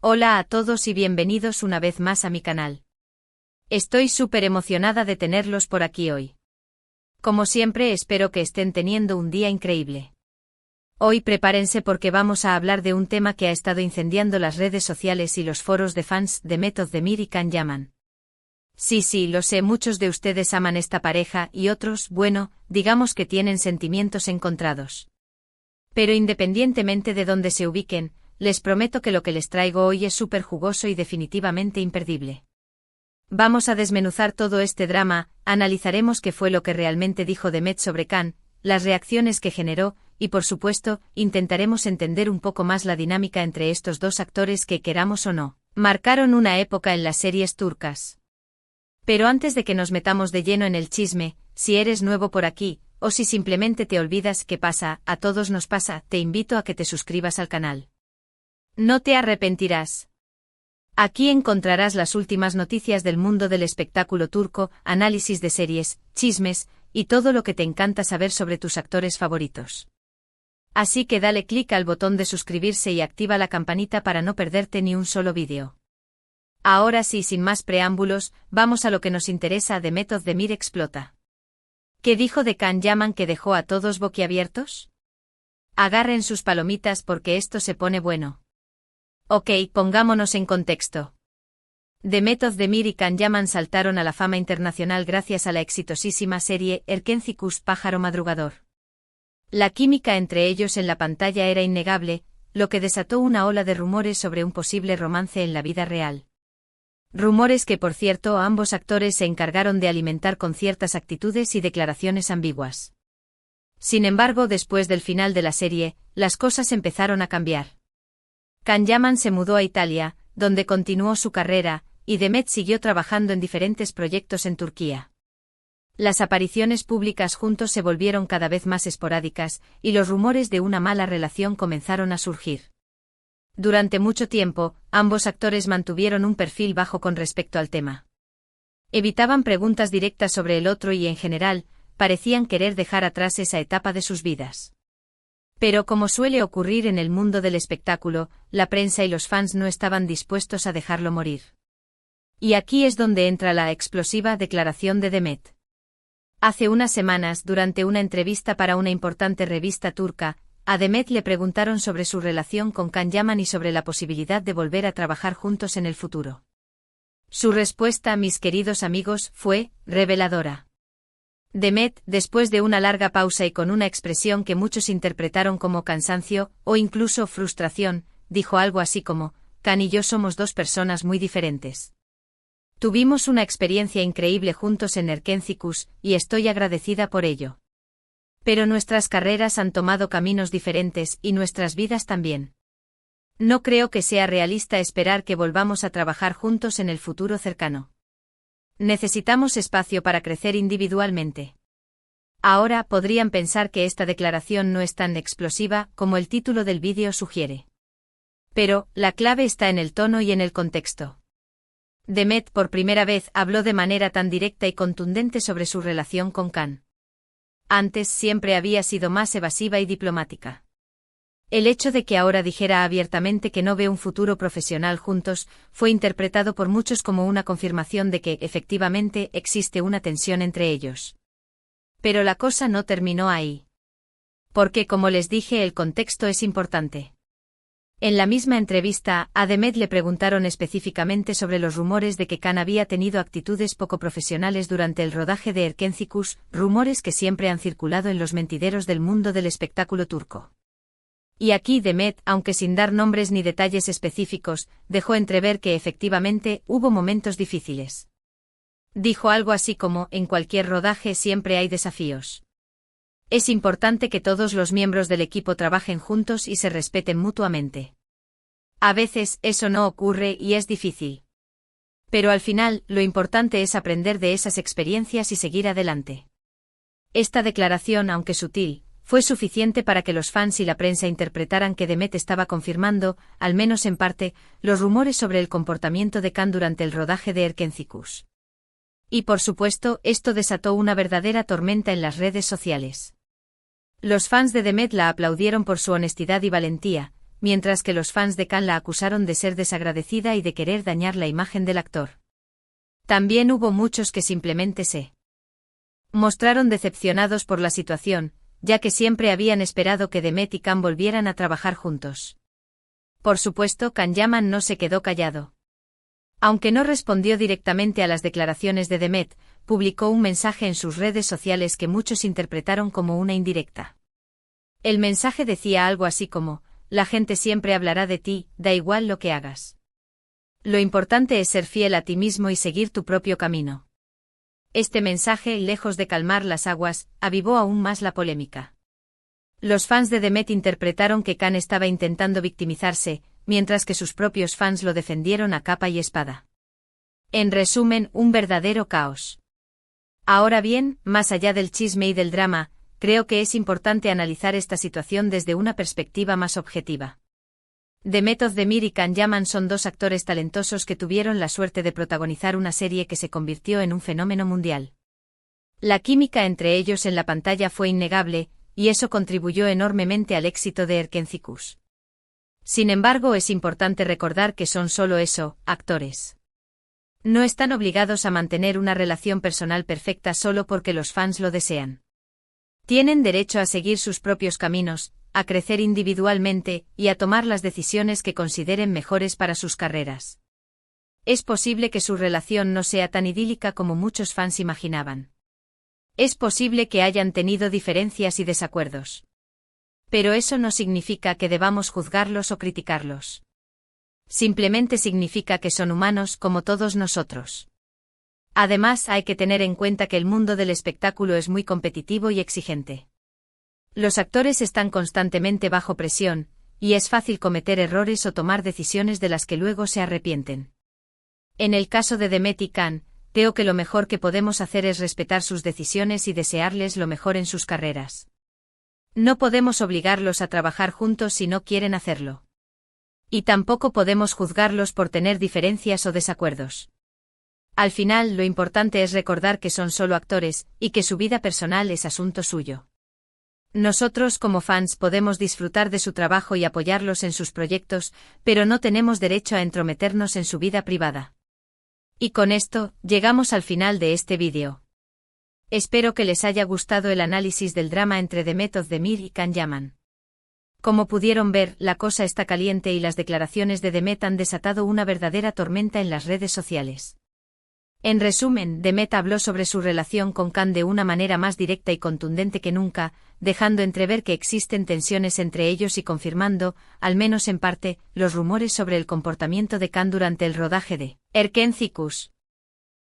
Hola a todos y bienvenidos una vez más a mi canal. Estoy súper emocionada de tenerlos por aquí hoy. Como siempre, espero que estén teniendo un día increíble. Hoy prepárense porque vamos a hablar de un tema que ha estado incendiando las redes sociales y los foros de fans de Meth of the Mir y Can Yaman. Sí, lo sé, muchos de ustedes aman esta pareja y otros, bueno, digamos que tienen sentimientos encontrados. Pero independientemente de dónde se ubiquen, les prometo que lo que les traigo hoy es súper jugoso y definitivamente imperdible. Vamos a desmenuzar todo este drama, analizaremos qué fue lo que realmente dijo Meth sobre Can, las reacciones que generó, y por supuesto, intentaremos entender un poco más la dinámica entre estos dos actores que, queramos o no, marcaron una época en las series turcas. Pero antes de que nos metamos de lleno en el chisme, si eres nuevo por aquí, o si simplemente te olvidas qué pasa, a todos nos pasa, te invito a que te suscribas al canal. No te arrepentirás. Aquí encontrarás las últimas noticias del mundo del espectáculo turco, análisis de series, chismes, y todo lo que te encanta saber sobre tus actores favoritos. Así que dale clic al botón de suscribirse y activa la campanita para no perderte ni un solo vídeo. Ahora sí, sin más preámbulos, vamos a lo que nos interesa. The Meth of the Mir explota. ¿Qué dijo de Can Yaman que dejó a todos boquiabiertos? Agarren sus palomitas porque esto se pone bueno. Ok, pongámonos en contexto. The Meth of the Mir y Can Yaman saltaron a la fama internacional gracias a la exitosísima serie Erkenzikush Pájaro Madrugador. La química entre ellos en la pantalla era innegable, lo que desató una ola de rumores sobre un posible romance en la vida real. Rumores que, por cierto, ambos actores se encargaron de alimentar con ciertas actitudes y declaraciones ambiguas. Sin embargo, después del final de la serie, las cosas empezaron a cambiar. Can Yaman se mudó a Italia, donde continuó su carrera, y Meth siguió trabajando en diferentes proyectos en Turquía. Las apariciones públicas juntos se volvieron cada vez más esporádicas, y los rumores de una mala relación comenzaron a surgir. Durante mucho tiempo, ambos actores mantuvieron un perfil bajo con respecto al tema. Evitaban preguntas directas sobre el otro y en general, parecían querer dejar atrás esa etapa de sus vidas. Pero como suele ocurrir en el mundo del espectáculo, la prensa y los fans no estaban dispuestos a dejarlo morir. Y aquí es donde entra la explosiva declaración de Meth. Hace unas semanas, durante una entrevista para una importante revista turca, a Meth le preguntaron sobre su relación con Can Yaman y sobre la posibilidad de volver a trabajar juntos en el futuro. Su respuesta, mis queridos amigos, fue reveladora. Meth, después de una larga pausa y con una expresión que muchos interpretaron como cansancio, o incluso frustración, dijo algo así como: Can y yo somos dos personas muy diferentes. Tuvimos una experiencia increíble juntos en Erkenzikush, y estoy agradecida por ello. Pero nuestras carreras han tomado caminos diferentes, y nuestras vidas también. No creo que sea realista esperar que volvamos a trabajar juntos en el futuro cercano. Necesitamos espacio para crecer individualmente. Ahora podrían pensar que esta declaración no es tan explosiva como el título del vídeo sugiere. Pero, la clave está en el tono y en el contexto. Meth por primera vez habló de manera tan directa y contundente sobre su relación con Can. Antes siempre había sido más evasiva y diplomática. El hecho de que ahora dijera abiertamente que no ve un futuro profesional juntos, fue interpretado por muchos como una confirmación de que, efectivamente, existe una tensión entre ellos. Pero la cosa no terminó ahí. Porque, como les dije, el contexto es importante. En la misma entrevista, a Meth le preguntaron específicamente sobre los rumores de que Can había tenido actitudes poco profesionales durante el rodaje de Erkenzikush, rumores que siempre han circulado en los mentideros del mundo del espectáculo turco. Y aquí Meth, aunque sin dar nombres ni detalles específicos, dejó entrever que efectivamente hubo momentos difíciles. Dijo algo así como: en cualquier rodaje siempre hay desafíos. Es importante que todos los miembros del equipo trabajen juntos y se respeten mutuamente. A veces eso no ocurre y es difícil. Pero al final, lo importante es aprender de esas experiencias y seguir adelante. Esta declaración, aunque sutil, fue suficiente para que los fans y la prensa interpretaran que Meth estaba confirmando, al menos en parte, los rumores sobre el comportamiento de Can durante el rodaje de Erkenzikush. Y por supuesto, esto desató una verdadera tormenta en las redes sociales. Los fans de Meth la aplaudieron por su honestidad y valentía, mientras que los fans de Can la acusaron de ser desagradecida y de querer dañar la imagen del actor. También hubo muchos que simplemente se mostraron decepcionados por la situación, ya que siempre habían esperado que Demet y Can volvieran a trabajar juntos. Por supuesto, Can Yaman no se quedó callado. Aunque no respondió directamente a las declaraciones de Demet, publicó un mensaje en sus redes sociales que muchos interpretaron como una indirecta. El mensaje decía algo así como: la gente siempre hablará de ti, da igual lo que hagas. Lo importante es ser fiel a ti mismo y seguir tu propio camino. Este mensaje, lejos de calmar las aguas, avivó aún más la polémica. Los fans de Demet interpretaron que Can estaba intentando victimizarse, mientras que sus propios fans lo defendieron a capa y espada. En resumen, un verdadero caos. Ahora bien, más allá del chisme y del drama, creo que es importante analizar esta situación desde una perspectiva más objetiva. Demet Özdemir y Can Yaman son dos actores talentosos que tuvieron la suerte de protagonizar una serie que se convirtió en un fenómeno mundial. La química entre ellos en la pantalla fue innegable, y eso contribuyó enormemente al éxito de Erkencikus. Sin embargo, es importante recordar que son solo eso, actores. No están obligados a mantener una relación personal perfecta solo porque los fans lo desean. Tienen derecho a seguir sus propios caminos, a crecer individualmente y a tomar las decisiones que consideren mejores para sus carreras. Es posible que su relación no sea tan idílica como muchos fans imaginaban. Es posible que hayan tenido diferencias y desacuerdos. Pero eso no significa que debamos juzgarlos o criticarlos. Simplemente significa que son humanos como todos nosotros. Además, hay que tener en cuenta que el mundo del espectáculo es muy competitivo y exigente. Los actores están constantemente bajo presión, y es fácil cometer errores o tomar decisiones de las que luego se arrepienten. En el caso de Demet y Can, creo que lo mejor que podemos hacer es respetar sus decisiones y desearles lo mejor en sus carreras. No podemos obligarlos a trabajar juntos si no quieren hacerlo. Y tampoco podemos juzgarlos por tener diferencias o desacuerdos. Al final, lo importante es recordar que son solo actores, y que su vida personal es asunto suyo. Nosotros como fans podemos disfrutar de su trabajo y apoyarlos en sus proyectos, pero no tenemos derecho a entrometernos en su vida privada. Y con esto, llegamos al final de este vídeo. Espero que les haya gustado el análisis del drama entre Demet Özdemir y Can Yaman. Como pudieron ver, la cosa está caliente y las declaraciones de Demet han desatado una verdadera tormenta en las redes sociales. En resumen, Demet habló sobre su relación con Can de una manera más directa y contundente que nunca, dejando entrever que existen tensiones entre ellos y confirmando, al menos en parte, los rumores sobre el comportamiento de Can durante el rodaje de Erkencikus.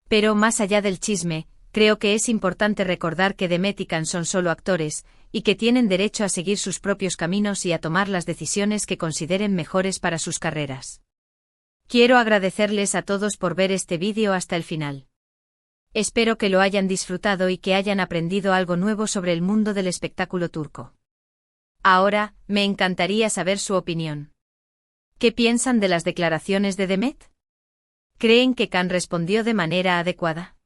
Pero más allá del chisme, creo que es importante recordar que Demet y Can son solo actores, y que tienen derecho a seguir sus propios caminos y a tomar las decisiones que consideren mejores para sus carreras. Quiero agradecerles a todos por ver este vídeo hasta el final. Espero que lo hayan disfrutado y que hayan aprendido algo nuevo sobre el mundo del espectáculo turco. Ahora, me encantaría saber su opinión. ¿Qué piensan de las declaraciones de Demet? ¿Creen que Can respondió de manera adecuada?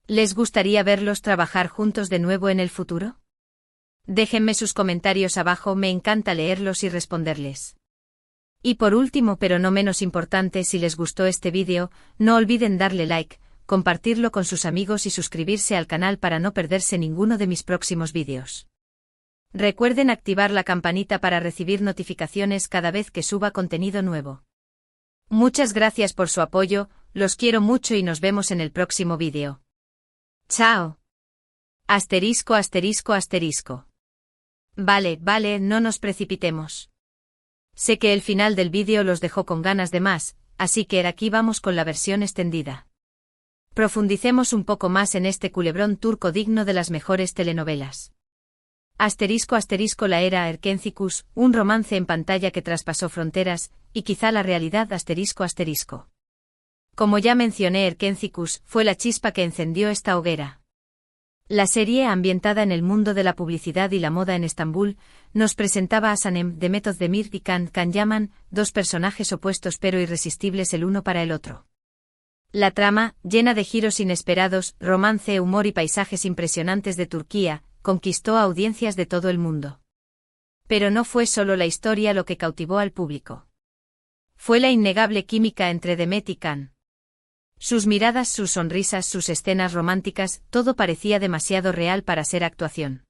¿Les gustaría verlos trabajar juntos de nuevo en el futuro? Déjenme sus comentarios abajo, me encanta leerlos y responderles. Y por último, pero no menos importante, si les gustó este vídeo, no olviden darle like, compartirlo con sus amigos y suscribirse al canal para no perderse ninguno de mis próximos vídeos. Recuerden activar la campanita para recibir notificaciones cada vez que suba contenido nuevo. Muchas gracias por su apoyo, los quiero mucho y nos vemos en el próximo vídeo. ¡Chao! Asterisco, asterisco, asterisco. Vale, no nos precipitemos. Sé que el final del vídeo los dejó con ganas de más, así que aquí vamos con la versión extendida. Profundicemos un poco más en este culebrón turco digno de las mejores telenovelas. Asterisco, asterisco, la era Erkencikus, un romance en pantalla que traspasó fronteras, y quizá la realidad asterisco, asterisco. Como ya mencioné, Erkencikus fue la chispa que encendió esta hoguera. La serie, ambientada en el mundo de la publicidad y la moda en Estambul, nos presentaba a Sanem, Demet Özdemir y Can Yaman, dos personajes opuestos pero irresistibles el uno para el otro. La trama, llena de giros inesperados, romance, humor y paisajes impresionantes de Turquía, conquistó a audiencias de todo el mundo. Pero no fue solo la historia lo que cautivó al público. Fue la innegable química entre Demet y Can. Sus miradas, sus sonrisas, sus escenas románticas, todo parecía demasiado real para ser actuación.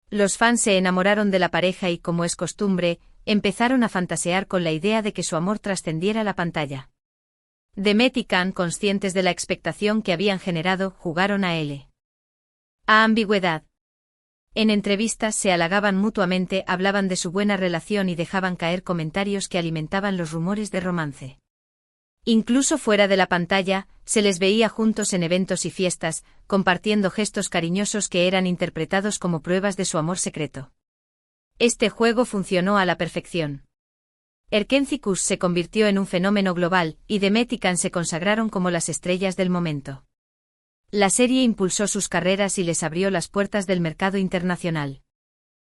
Los fans se enamoraron de la pareja y, como es costumbre, empezaron a fantasear con la idea de que su amor trascendiera la pantalla. Demet y Can, conscientes de la expectación que habían generado, jugaron a ambigüedad. En entrevistas se halagaban mutuamente, hablaban de su buena relación y dejaban caer comentarios que alimentaban los rumores de romance. Incluso fuera de la pantalla, se les veía juntos en eventos y fiestas, compartiendo gestos cariñosos que eran interpretados como pruebas de su amor secreto. Este juego funcionó a la perfección. Erkenci-Kuş se convirtió en un fenómeno global, y Demet y Can se consagraron como las estrellas del momento. La serie impulsó sus carreras y les abrió las puertas del mercado internacional.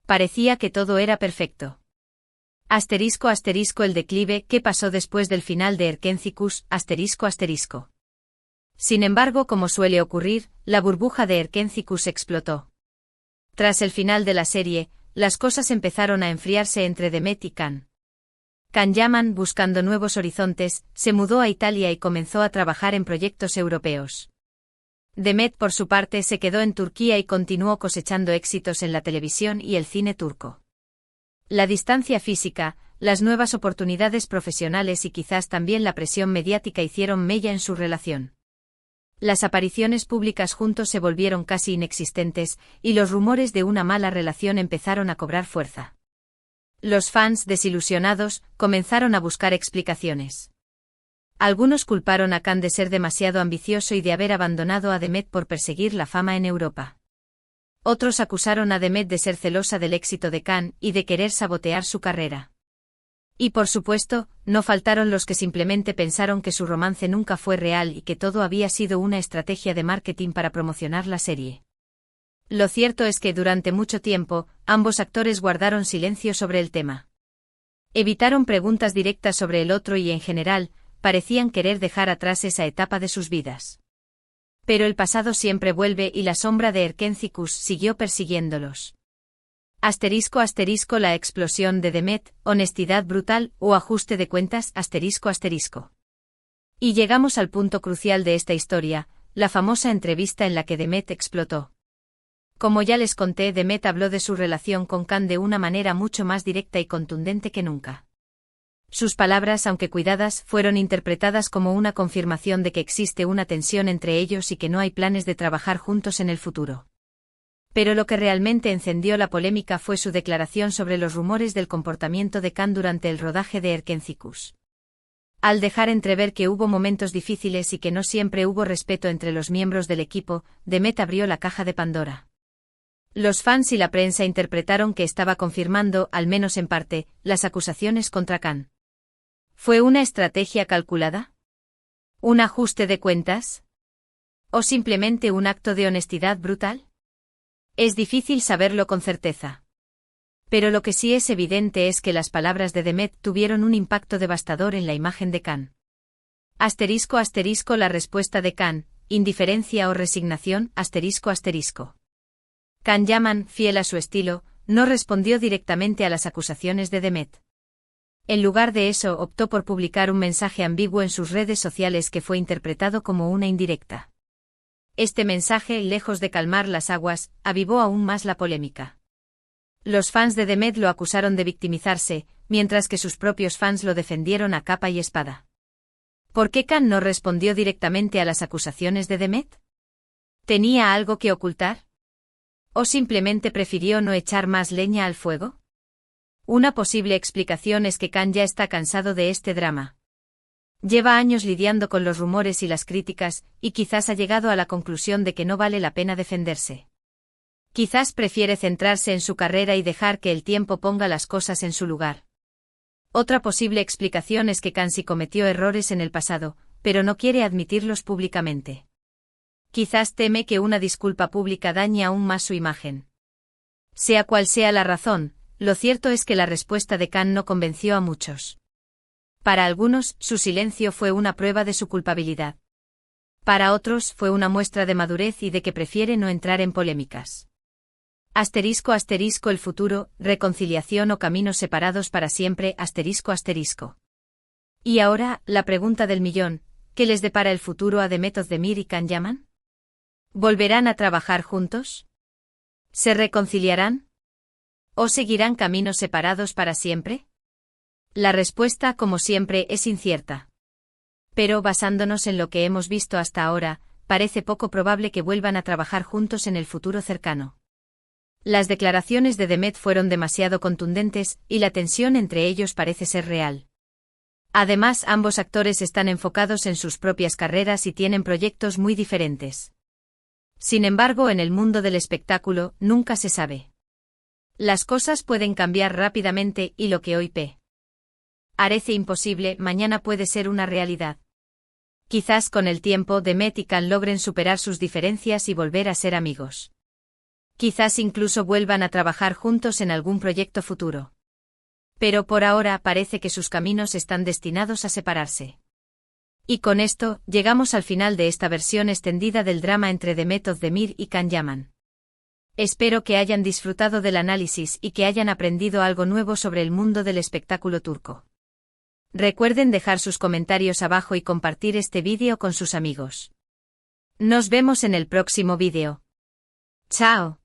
Parecía que todo era perfecto. *** El declive. ¿Qué pasó después del final de Erkenci-Kuş? ***. Sin embargo, como suele ocurrir, la burbuja de Erkenci-Kuş explotó. Tras el final de la serie, las cosas empezaron a enfriarse entre Demet y Can. Can Yaman, buscando nuevos horizontes, se mudó a Italia y comenzó a trabajar en proyectos europeos. Demet, por su parte, se quedó en Turquía y continuó cosechando éxitos en la televisión y el cine turco. La distancia física, las nuevas oportunidades profesionales y quizás también la presión mediática hicieron mella en su relación. Las apariciones públicas juntos se volvieron casi inexistentes, y los rumores de una mala relación empezaron a cobrar fuerza. Los fans, desilusionados, comenzaron a buscar explicaciones. Algunos culparon a Can de ser demasiado ambicioso y de haber abandonado a Demet por perseguir la fama en Europa. Otros acusaron a Demet de ser celosa del éxito de Can y de querer sabotear su carrera. Y por supuesto, no faltaron los que simplemente pensaron que su romance nunca fue real y que todo había sido una estrategia de marketing para promocionar la serie. Lo cierto es que durante mucho tiempo, ambos actores guardaron silencio sobre el tema. Evitaron preguntas directas sobre el otro y en general, parecían querer dejar atrás esa etapa de sus vidas. Pero el pasado siempre vuelve y la sombra de Erkenci-Kuş siguió persiguiéndolos. *** La explosión de Demet, honestidad brutal o ajuste de cuentas. ***. Y llegamos al punto crucial de esta historia, la famosa entrevista en la que Demet explotó. Como ya les conté, Demet habló de su relación con Can de una manera mucho más directa y contundente que nunca. Sus palabras, aunque cuidadas, fueron interpretadas como una confirmación de que existe una tensión entre ellos y que no hay planes de trabajar juntos en el futuro. Pero lo que realmente encendió la polémica fue su declaración sobre los rumores del comportamiento de Can durante el rodaje de Erkenci-Kuş. Al dejar entrever que hubo momentos difíciles y que no siempre hubo respeto entre los miembros del equipo, Demet abrió la caja de Pandora. Los fans y la prensa interpretaron que estaba confirmando, al menos en parte, las acusaciones contra Can. ¿Fue una estrategia calculada? ¿Un ajuste de cuentas? ¿O simplemente un acto de honestidad brutal? Es difícil saberlo con certeza. Pero lo que sí es evidente es que las palabras de Demet tuvieron un impacto devastador en la imagen de Can. ***. La respuesta de Can, indiferencia o resignación. ***. Can Yaman, fiel a su estilo, no respondió directamente a las acusaciones de Demet. En lugar de eso, optó por publicar un mensaje ambiguo en sus redes sociales que fue interpretado como una indirecta. Este mensaje, lejos de calmar las aguas, avivó aún más la polémica. Los fans de Demet lo acusaron de victimizarse, mientras que sus propios fans lo defendieron a capa y espada. ¿Por qué Can no respondió directamente a las acusaciones de Demet? ¿Tenía algo que ocultar? ¿O simplemente prefirió no echar más leña al fuego? Una posible explicación es que Can ya está cansado de este drama. Lleva años lidiando con los rumores y las críticas, y quizás ha llegado a la conclusión de que no vale la pena defenderse. Quizás prefiere centrarse en su carrera y dejar que el tiempo ponga las cosas en su lugar. Otra posible explicación es que Can sí cometió errores en el pasado, pero no quiere admitirlos públicamente. Quizás teme que una disculpa pública dañe aún más su imagen. Sea cual sea la razón, lo cierto es que la respuesta de Can no convenció a muchos. Para algunos, su silencio fue una prueba de su culpabilidad. Para otros, fue una muestra de madurez y de que prefiere no entrar en polémicas. Asterisco asterisco el futuro, reconciliación o caminos separados para siempre asterisco asterisco. Y ahora, la pregunta del millón, ¿qué les depara el futuro a Demet Özdemir y Can Yaman? ¿Volverán a trabajar juntos? ¿Se reconciliarán? ¿O seguirán caminos separados para siempre? La respuesta, como siempre, es incierta. Pero basándonos en lo que hemos visto hasta ahora, parece poco probable que vuelvan a trabajar juntos en el futuro cercano. Las declaraciones de Demet fueron demasiado contundentes, y la tensión entre ellos parece ser real. Además, ambos actores están enfocados en sus propias carreras y tienen proyectos muy diferentes. Sin embargo, en el mundo del espectáculo, nunca se sabe. Las cosas pueden cambiar rápidamente y lo que hoy parece imposible, mañana puede ser una realidad. Quizás con el tiempo Demet y Can logren superar sus diferencias y volver a ser amigos. Quizás incluso vuelvan a trabajar juntos en algún proyecto futuro. Pero por ahora parece que sus caminos están destinados a separarse. Y con esto, llegamos al final de esta versión extendida del drama entre Demet Özdemir y Can Yaman. Espero que hayan disfrutado del análisis y que hayan aprendido algo nuevo sobre el mundo del espectáculo turco. Recuerden dejar sus comentarios abajo y compartir este vídeo con sus amigos. Nos vemos en el próximo vídeo. ¡Chao!